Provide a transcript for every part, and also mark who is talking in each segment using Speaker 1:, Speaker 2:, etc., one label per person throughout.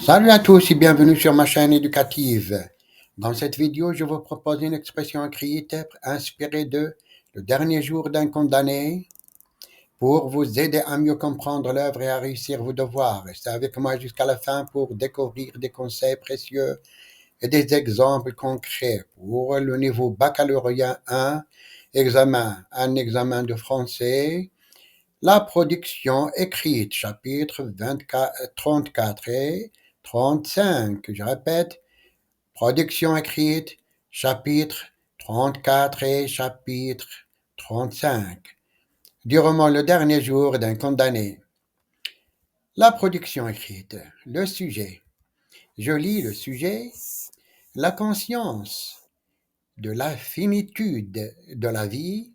Speaker 1: Salut à tous et bienvenue sur ma chaîne éducative. Dans cette vidéo, je vous propose une expression écrite inspirée de Le dernier jour d'un condamné pour vous aider à mieux comprendre l'œuvre et à réussir vos devoirs. Restez avec moi jusqu'à la fin pour découvrir des conseils précieux et des exemples concrets pour le niveau baccalauréat 1, un examen de français. La production écrite, chapitre 24, 34 et 35. Je répète, production écrite, chapitre 34 et chapitre 35. Durant le dernier jour d'un condamné. La production écrite, le sujet. Je lis le sujet. La conscience de la finitude de la vie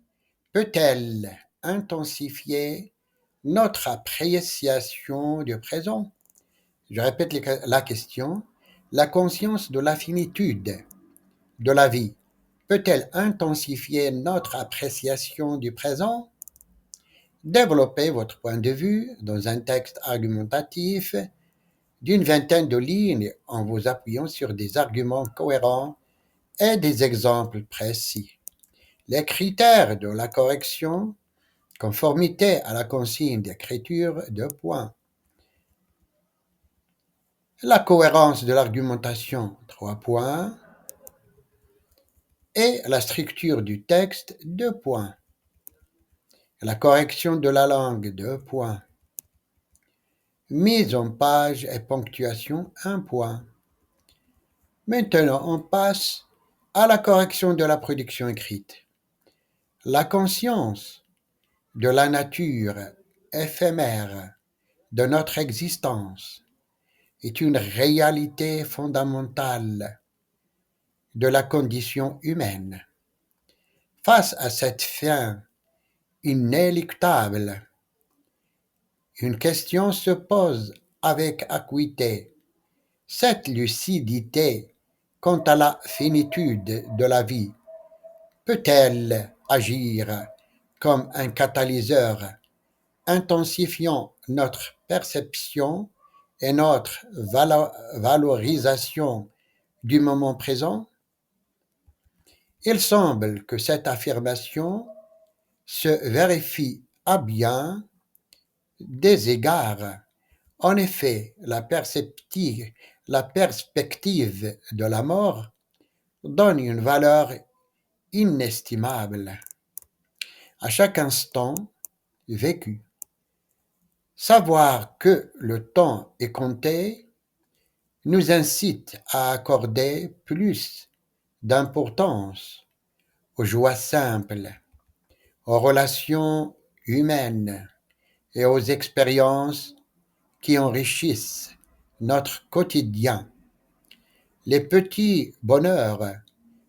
Speaker 1: peut-elle intensifier notre appréciation du présent? Je répète la question. La conscience de la finitude de la vie peut-elle intensifier notre appréciation du présent? Développez votre point de vue dans un texte argumentatif d'une vingtaine de lignes en vous appuyant sur des arguments cohérents et des exemples précis. Les critères de la correction, conformité à la consigne d'écriture, 2 points. La cohérence de l'argumentation, 3 points. Et la structure du texte, 2 points. La correction de la langue, 2 points. Mise en page et ponctuation, 1 point. Maintenant, on passe à la correction de la production écrite. La conscience de la nature éphémère de notre existence est une réalité fondamentale de la condition humaine. Face à cette fin inéluctable, une question se pose avec acuité. Cette lucidité quant à la finitude de la vie peut-elle agir comme un catalyseur, intensifiant notre perception et notre valorisation du moment présent? Il semble que cette affirmation se vérifie à bien des égards. En effet, la perspective de la mort donne une valeur inestimable à chaque instant vécu. Savoir que le temps est compté nous incite à accorder plus d'importance aux joies simples, aux relations humaines et aux expériences qui enrichissent notre quotidien. Les petits bonheurs,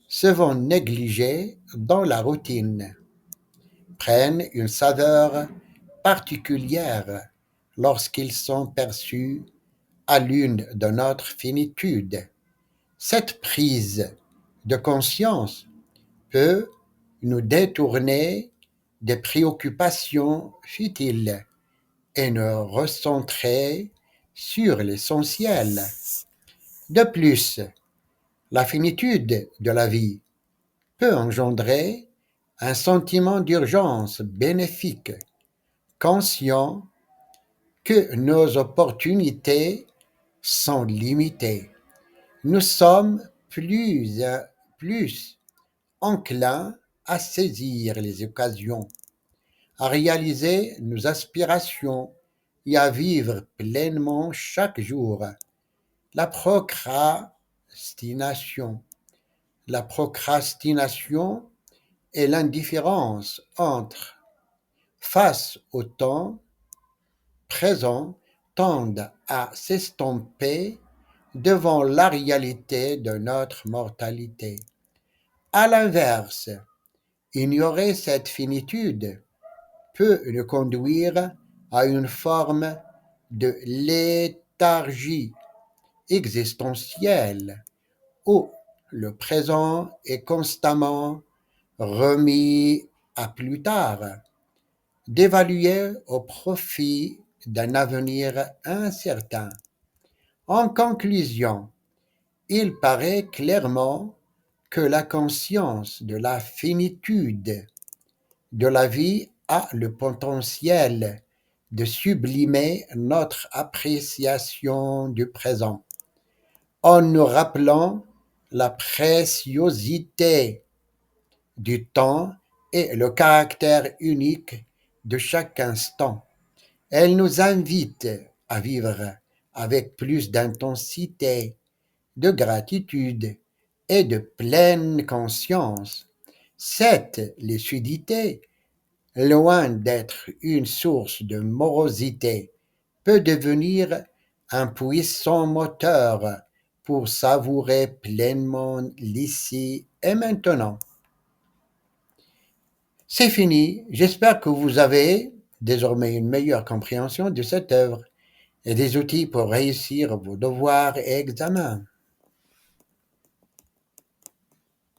Speaker 1: souvent négligés dans la routine, prennent une saveur particulière lorsqu'ils sont perçus à l'aune de notre finitude. Cette prise de conscience peut nous détourner des préoccupations futiles et nous recentrer sur l'essentiel. De plus, la finitude de la vie peut engendrer un sentiment d'urgence bénéfique, conscient que nos opportunités sont limitées. Nous sommes plus enclins à saisir les occasions, à réaliser nos aspirations et à vivre pleinement chaque jour. La procrastination. La procrastination et l'indifférence face au temps présent tendent à s'estomper devant la réalité de notre mortalité. À l'inverse, ignorer cette finitude peut nous conduire à une forme de léthargie existentielle où le présent est constamment remis à plus tard, d'évaluer au profit d'un avenir incertain. En conclusion, il paraît clairement que la conscience de la finitude de la vie a le potentiel de sublimer notre appréciation du présent, en nous rappelant la préciosité du temps et le caractère unique de chaque instant. Elle nous invite à vivre avec plus d'intensité, de gratitude et de pleine conscience. Cette lucidité, loin d'être une source de morosité, peut devenir un puissant moteur pour savourer pleinement l'ici et maintenant. C'est fini, j'espère que vous avez désormais une meilleure compréhension de cette œuvre et des outils pour réussir vos devoirs et examens.